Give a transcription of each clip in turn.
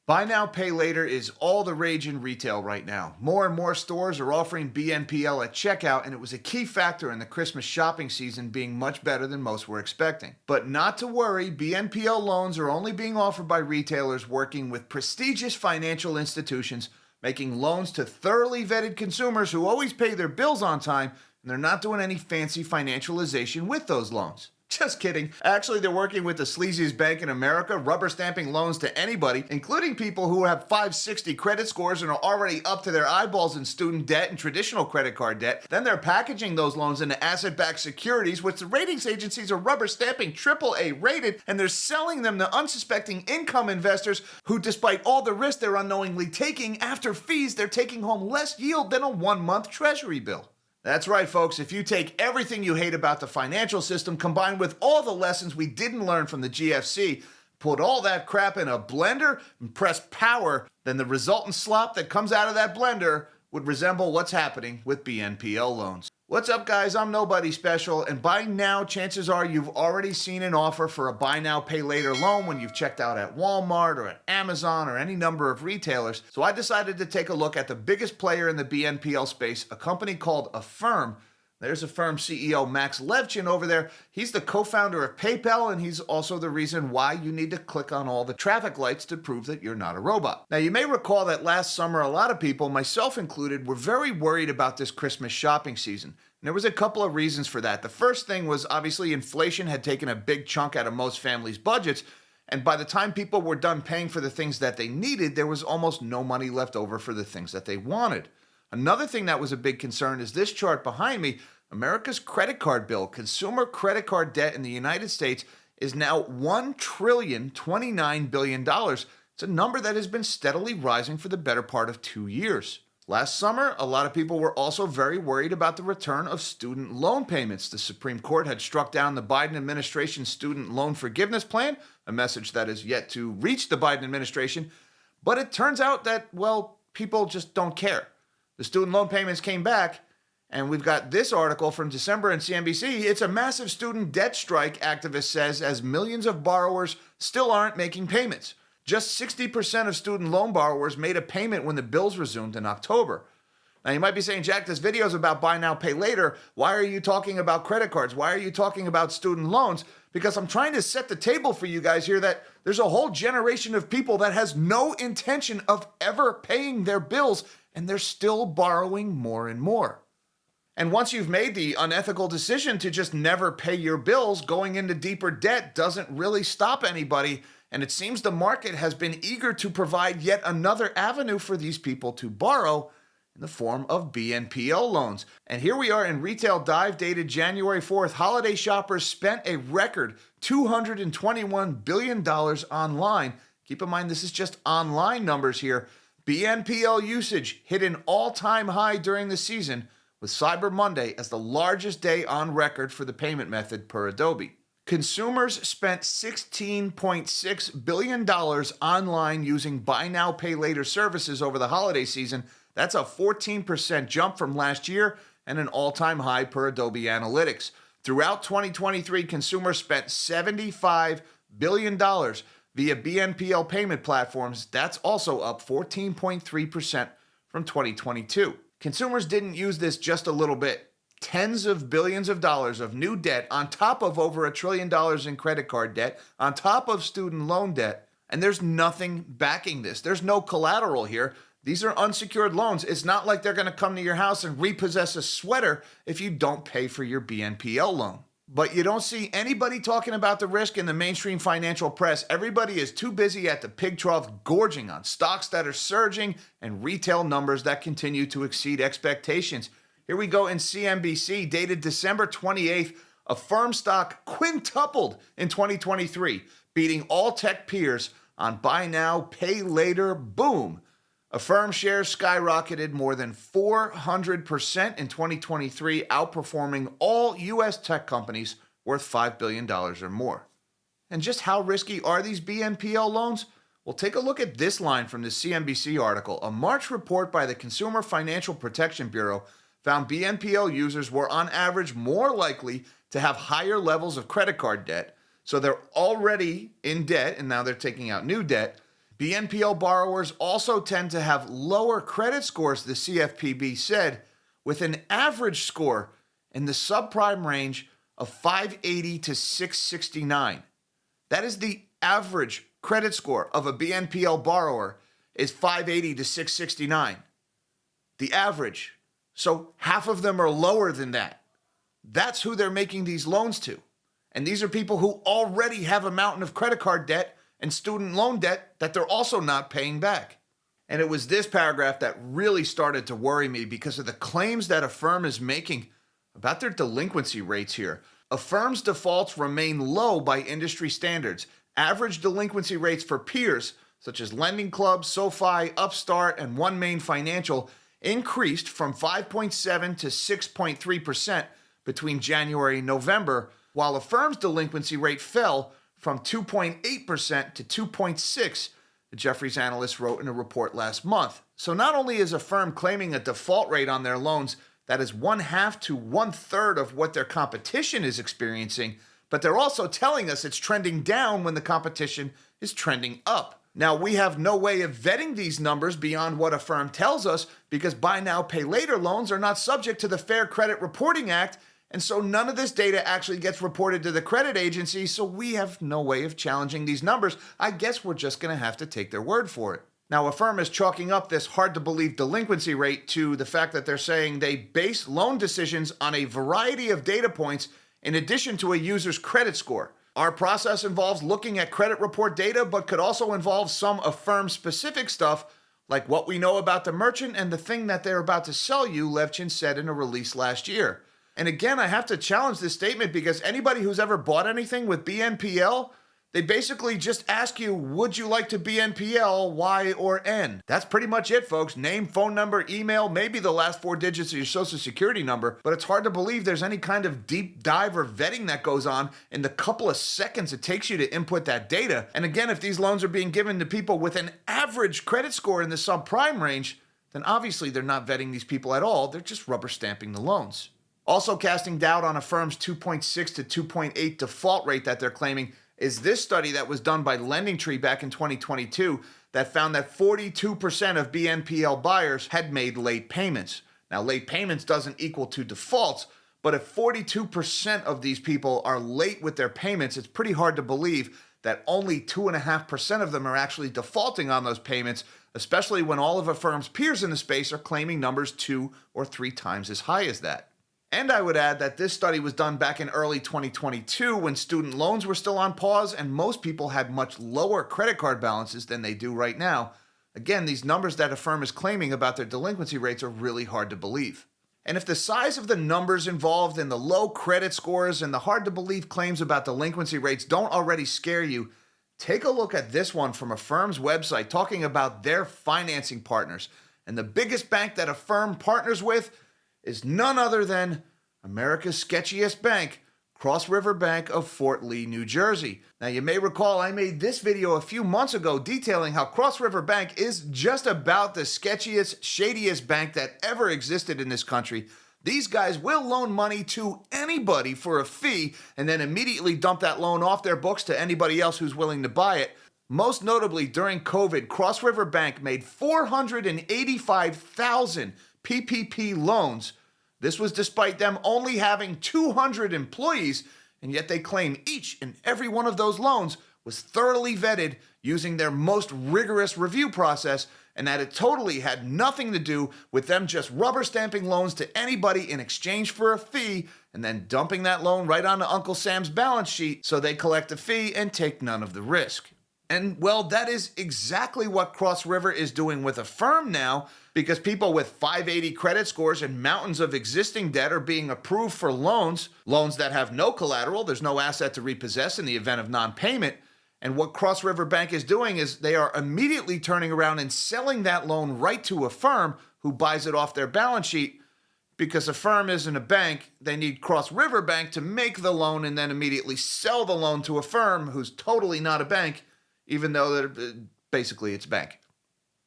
Buy now, pay later is all the rage in retail right now. More and more stores are offering BNPL at checkout, and it was a key factor in the Christmas shopping season being much better than most were expecting. But not to worry, BNPL loans are only being offered by retailers working with prestigious financial institutions, making loans to thoroughly vetted consumers who always pay their bills on time, and they're not doing any fancy financialization with those loans. Just kidding. Actually, they're working with the sleaziest bank in America, rubber stamping loans to anybody, including people who have 560 credit scores and are already up to their eyeballs in student debt and traditional credit card debt. Then they're packaging those loans into asset-backed securities, which the ratings agencies are rubber stamping AAA rated, and they're selling them to unsuspecting income investors who, despite all the risk they're unknowingly taking, after fees, they're taking home less yield than a 1-month treasury bill. That's right, folks. If you take everything you hate about the financial system, combined with all the lessons we didn't learn from the GFC, put all that crap in a blender and press power, then the resultant slop that comes out of that blender would resemble what's happening with BNPL loans. What's up, guys? I'm Nobody Special, and by now, chances are you've already seen an offer for a buy now, pay later loan when you've checked out at Walmart or at Amazon or any number of retailers. So I decided to take a look at the biggest player in the BNPL space, a company called Affirm. There's Affirm CEO Max Levchin over there. He's the co-founder of PayPal, and he's also the reason why you need to click on all the traffic lights to prove that you're not a robot. Now, you may recall that last summer, a lot of people, myself included, were very worried about this Christmas shopping season. And there was a couple of reasons for that. The first thing was obviously inflation had taken a big chunk out of most families' budgets, and by the time people were done paying for the things that they needed, there was almost no money left over for the things that they wanted. Another thing that was a big concern is this chart behind me. America's credit card bill, consumer credit card debt in the United States, is now $1,029 billion. It's a number that has been steadily rising for the better part of 2 years. Last summer, a lot of people were also very worried about the return of student loan payments. The Supreme Court had struck down the Biden administration's student loan forgiveness plan, a message that is yet to reach the Biden administration. But it turns out that, well, people just don't care. The student loan payments came back, and we've got this article from December in CNBC. It's a massive student debt strike, activist says, as millions of borrowers still aren't making payments. Just 60% of student loan borrowers made a payment when the bills resumed in October. Now, you might be saying, Jack, this video is about buy now, pay later. Why are you talking about credit cards? Why are you talking about student loans? Because I'm trying to set the table for you guys here that there's a whole generation of people that has no intention of ever paying their bills, and they're still borrowing more and more. And once you've made the unethical decision to just never pay your bills, going into deeper debt doesn't really stop anybody. And it seems the market has been eager to provide yet another avenue for these people to borrow in the form of BNPL loans. And here we are in Retail Dive dated January 4th. Holiday shoppers spent a record $221 billion online. Keep in mind, this is just online numbers here. BNPL usage hit an all-time high during the season, with Cyber Monday as the largest day on record for the payment method per Adobe. Consumers spent $16.6 billion online using buy now, pay later services over the holiday season. That's a 14% jump from last year and an all-time high per Adobe Analytics. Throughout 2023, consumers spent $75 billion via BNPL payment platforms. That's also up 14.3% from 2022. Consumers didn't use this just a little bit. Tens of billions of dollars of new debt on top of over $1 trillion in credit card debt, on top of student loan debt. And there's nothing backing this. There's no collateral here. These are unsecured loans. It's not like they're going to come to your house and repossess a sweater if you don't pay for your BNPL loan. But you don't see anybody talking about the risk in the mainstream financial press. Everybody is too busy at the pig trough gorging on stocks that are surging and retail numbers that continue to exceed expectations. Here we go in CNBC, dated December 28th. Affirm stock quintupled in 2023, beating all tech peers on buy now, pay later boom. Affirm shares skyrocketed more than 400% in 2023, outperforming all U.S. tech companies worth $5 billion or more. And just how risky are these BNPL loans? Well, take a look at this line from the CNBC article. A March report by the Consumer Financial Protection Bureau found BNPL users were on average more likely to have higher levels of credit card debt. So they're already in debt, and now they're taking out new debt. BNPL borrowers also tend to have lower credit scores, the CFPB said, with an average score in the subprime range of 580 to 669. That is the average credit score of a BNPL borrower is 580 to 669. The average. So half of them are lower than that. That's who they're making these loans to. And these are people who already have a mountain of credit card debt and student loan debt that they're also not paying back. And it was this paragraph that really started to worry me because of the claims that Affirm is making about their delinquency rates here. Affirm's defaults remain low by industry standards. Average delinquency rates for peers, such as Lending Club, SoFi, Upstart, and One Main Financial, increased from 5.7 to 6.3% between January and November, while Affirm's delinquency rate fell from 2.8% to 2.6%, the Jefferies analyst wrote in a report last month. So not only is Affirm claiming a default rate on their loans that is 1/2 to 1/3 of what their competition is experiencing, but they're also telling us it's trending down when the competition is trending up. Now, we have no way of vetting these numbers beyond what Affirm tells us because buy now, pay later loans are not subject to the Fair Credit Reporting Act, and so none of this data actually gets reported to the credit agency, so we have no way of challenging these numbers. I guess we're just going to have to take their word for it. Now, Affirm is chalking up this hard-to-believe delinquency rate to the fact that they're saying they base loan decisions on a variety of data points in addition to a user's credit score. Our process involves looking at credit report data, but could also involve some Affirm-specific stuff, like what we know about the merchant and the thing that they're about to sell you, Levchin said in a release last year. And again, I have to challenge this statement because anybody who's ever bought anything with BNPL, they basically just ask you, would you like to BNPL Y or N? That's pretty much it, folks. Name, phone number, email, maybe the last 4 digits of your social security number, but it's hard to believe there's any kind of deep dive or vetting that goes on in the couple of seconds it takes you to input that data. And again, if these loans are being given to people with an average credit score in the subprime range, then obviously they're not vetting these people at all. They're just rubber stamping the loans. Also casting doubt on Affirm's 2.6 to 2.8 default rate that they're claiming is this study that was done by LendingTree back in 2022 that found that 42% of BNPL buyers had made late payments. Now, late payments doesn't equal to defaults, but if 42% of these people are late with their payments, it's pretty hard to believe that only 2.5% of them are actually defaulting on those payments, especially when all of Affirm's peers in the space are claiming numbers 2 or 3 times as high as that. And I would add that this study was done back in early 2022 when student loans were still on pause and most people had much lower credit card balances than they do right now. Again, these numbers that Affirm is claiming about their delinquency rates are really hard to believe. And if the size of the numbers involved in the low credit scores and the hard to believe claims about delinquency rates don't already scare you, take a look at this one from Affirm's website talking about their financing partners. And the biggest bank that Affirm partners with is none other than America's sketchiest bank, Cross River Bank of Fort Lee, New Jersey. Now, you may recall I made this video a few months ago detailing how Cross River Bank is just about the sketchiest, shadiest bank that ever existed in this country. These guys will loan money to anybody for a fee and then immediately dump that loan off their books to anybody else who's willing to buy it. Most notably, during COVID, Cross River Bank made 485,000 PPP loans. This was despite them only having 200 employees, and yet they claim each and every one of those loans was thoroughly vetted using their most rigorous review process, and that it totally had nothing to do with them just rubber stamping loans to anybody in exchange for a fee and then dumping that loan right onto Uncle Sam's balance sheet so they collect a fee and take none of the risk. And well, that is exactly what Cross River is doing with Affirm now, because people with 580 credit scores and mountains of existing debt are being approved for loans that have no collateral, there's no asset to repossess in the event of non-payment. And what Cross River Bank is doing is they are immediately turning around and selling that loan right to Affirm, who buys it off their balance sheet. Because Affirm isn't a bank, they need Cross River Bank to make the loan and then immediately sell the loan to Affirm, who's totally not a bank, even though basically it's bank.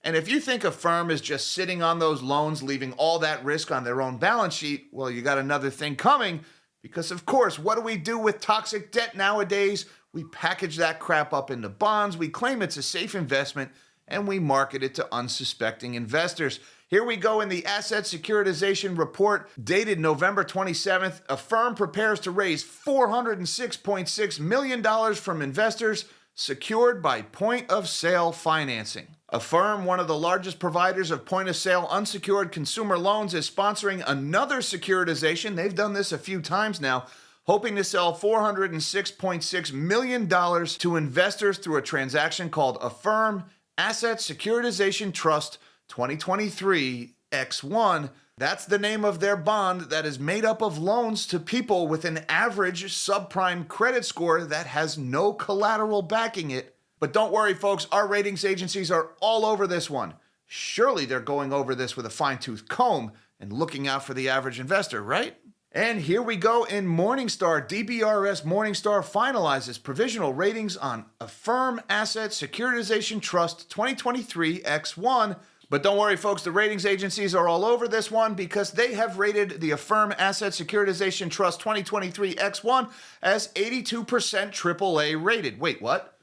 And if you think Affirm is just sitting on those loans, leaving all that risk on their own balance sheet, well, you got another thing coming, because of course, what do we do with toxic debt nowadays? We package that crap up into bonds, we claim it's a safe investment, and we market it to unsuspecting investors. Here we go in the asset securitization report dated November 27th. Affirm prepares to raise $406.6 million from investors secured by point-of-sale financing. Affirm, one of the largest providers of point-of-sale unsecured consumer loans, is sponsoring another securitization. They've done this a few times now, hoping to sell $406.6 million to investors through a transaction called Affirm Asset Securitization Trust 2023 X1. That's the name of their bond that is made up of loans to people with an average subprime credit score that has no collateral backing it. But don't worry, folks, our ratings agencies are all over this one. Surely they're going over this with a fine-tooth comb and looking out for the average investor, right? And here we go in Morningstar. DBRS Morningstar finalizes provisional ratings on Affirm Asset Securitization Trust 2023 X1. But don't worry, folks, the ratings agencies are all over this one because they have rated the Affirm Asset Securitization Trust 2023 X1 as 82% AAA rated. Wait, what?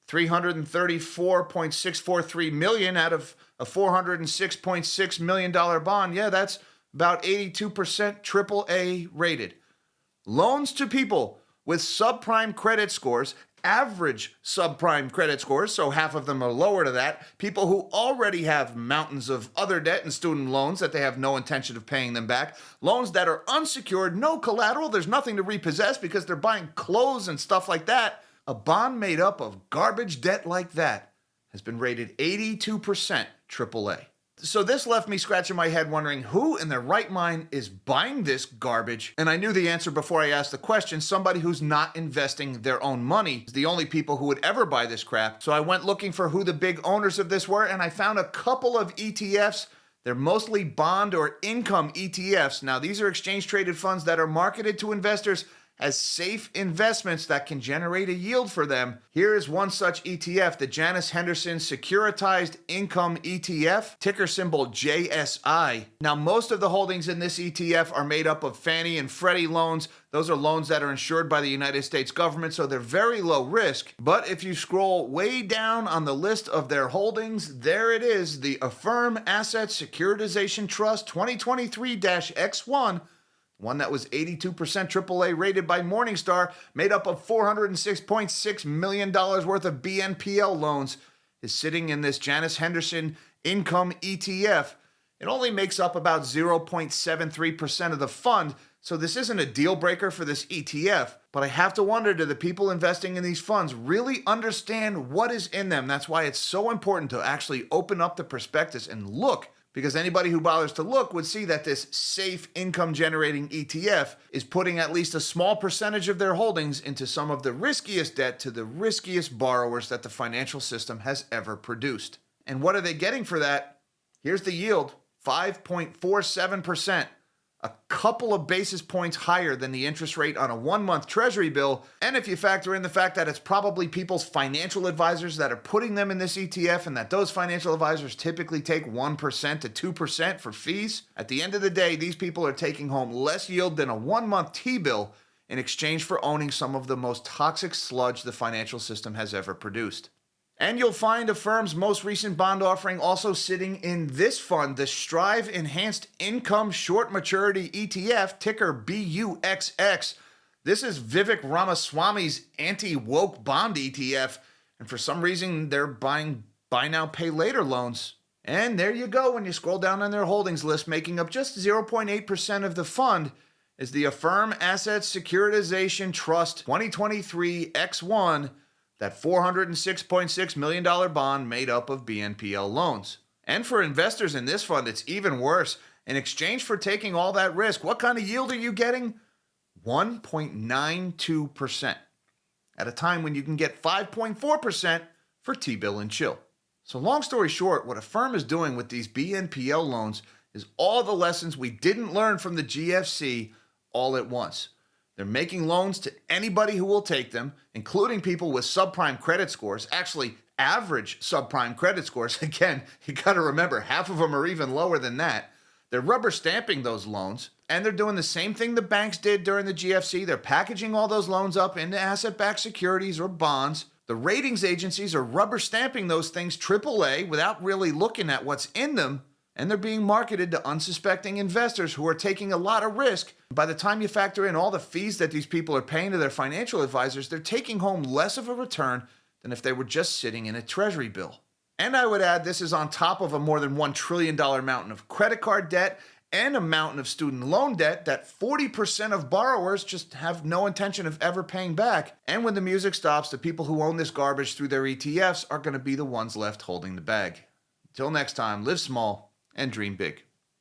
$334.643 million out of a $406.6 million bond. Yeah, that's about 82% AAA rated. Loans to people with subprime credit scores, average subprime credit scores, so half of them are lower to that, people who already have mountains of other debt and student loans that they have no intention of paying them back, loans that are unsecured, no collateral, there's nothing to repossess because they're buying clothes and stuff like that. A bond made up of garbage debt like that has been rated 82% AAA. So this left me scratching my head wondering who in their right mind is buying this garbage. And I knew the answer before I asked the question. Somebody who's not investing their own money is the only people who would ever buy this crap. So I went looking for who the big owners of this were, and I found a couple of ETFs. They're mostly bond or income ETFs. Now, these are exchange-traded funds that are marketed to investors as safe investments that can generate a yield for them. Here is one such ETF, the Janus Henderson Securitized Income ETF, ticker symbol JSI. Now, most of the holdings in this ETF are made up of Fannie and Freddie loans. Those are loans that are insured by the United States government, so they're very low risk. But if you scroll way down on the list of their holdings, there it is, the Affirm Asset Securitization Trust 2023-X1, one that was 82% AAA rated by Morningstar, made up of $406.6 million worth of BNPL loans, is sitting in this Janus Henderson Income ETF. It only makes up about 0.73% of the fund, so this isn't a deal breaker for this ETF. But I have to wonder, do the people investing in these funds really understand what is in them? That's why it's so important to actually open up the prospectus and look, because anybody who bothers to look would see that this safe income-generating ETF is putting at least a small percentage of their holdings into some of the riskiest debt to the riskiest borrowers that the financial system has ever produced. And what are they getting for that? Here's the yield, 5.47%. A couple of basis points higher than the interest rate on a one-month treasury bill. And if you factor in the fact that it's probably people's financial advisors that are putting them in this ETF and that those financial advisors typically take 1% to 2% for fees, at the end of the day, these people are taking home less yield than a one-month T-bill in exchange for owning some of the most toxic sludge the financial system has ever produced. And you'll find Affirm's most recent bond offering also sitting in this fund, the Strive Enhanced Income Short Maturity ETF, ticker BUXX. This is Vivek Ramaswamy's anti-woke bond ETF, and for some reason they're buying buy now, pay later loans. And there you go, when you scroll down on their holdings list, making up just 0.8% of the fund is the Affirm Asset Securitization Trust 2023 X1, that $406.6 million bond made up of BNPL loans. And for investors in this fund, it's even worse. In exchange for taking all that risk, what kind of yield are you getting? 1.92%. At a time when you can get 5.4% for T-bill and chill. So long story short, what Affirm is doing with these BNPL loans is all the lessons we didn't learn from the GFC all at once. They're making loans to anybody who will take them, including people with subprime credit scores, actually average subprime credit scores. Again, you got to remember, half of them are even lower than that. They're rubber stamping those loans, and they're doing the same thing the banks did during the GFC. They're packaging all those loans up into asset-backed securities or bonds, The ratings agencies are rubber stamping those things AAA without really looking at what's in them, and they're being marketed to unsuspecting investors who are taking a lot of risk. By the time you factor in all the fees that these people are paying to their financial advisors, they're taking home less of a return than if they were just sitting in a treasury bill. And I would add, this is on top of a more than $1 trillion mountain of credit card debt and a mountain of student loan debt that 40% of borrowers just have no intention of ever paying back. And when the music stops, the people who own this garbage through their ETFs are going to be the ones left holding the bag. Until next time, live small and dream big.